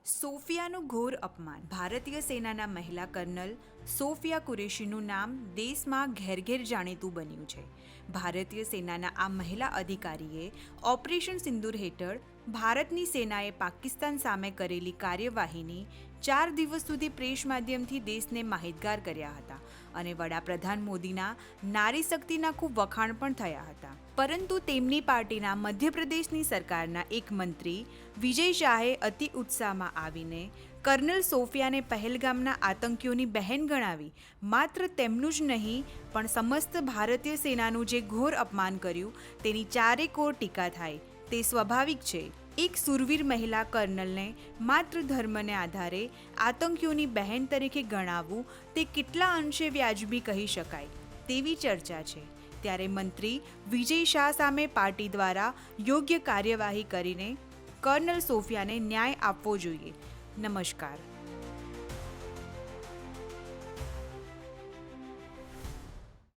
સોફિયાનું ઘોર અપમાન. ભારતીય સેનાના મહિલા કર્નલ સોફિયા કુરેશીનું નામ દેશમાં ઘેર ઘેર જાણીતું બન્યું છે. ભારતીય સેનાના આ મહિલા અધિકારીએ ઓપરેશન સિંદૂર હેઠળ ભારતની સેનાએ પાકિસ્તાન સામે કરેલી કાર્યવાહીની 4 દિવસ સુધી પ્રેસ માધ્યમથી દેશને માહિતગાર કર્યા હતા અને વડાપ્રધાન મોદીના નારી શક્તિના ખૂબ વખાણ પણ થયા હતા. પરંતુ તેમની પાર્ટીના મધ્યપ્રદેશની સરકારના એક મંત્રી વિજય શાહે અતિ ઉત્સાહમાં આવીને કર્નલ સોફિયાને પહેલગામના આતંકીઓની બહેન ગણાવી માત્ર તેમનું જ નહીં પણ સમસ્ત ભારતીય સેનાનું જે ઘોર અપમાન કર્યું તેની ચારેકોર ટીકા થાય તે સ્વાભાવિક છે. એક સુરવીર મહિલા કર્નલને માત્ર ધર્મને આધારે આતંકીઓની બહેન તરીકે ગણાવવું તે કેટલા અંશે વ્યાજબી કહી શકાય તેવી ચર્ચા છે. ત્યારે મંત્રી વિજય શાહ સામે પાર્ટી દ્વારા યોગ્ય કાર્યવાહી કરીને કર્નલ સોફિયાને ન્યાય આપવો જોઈએ. નમસ્કાર.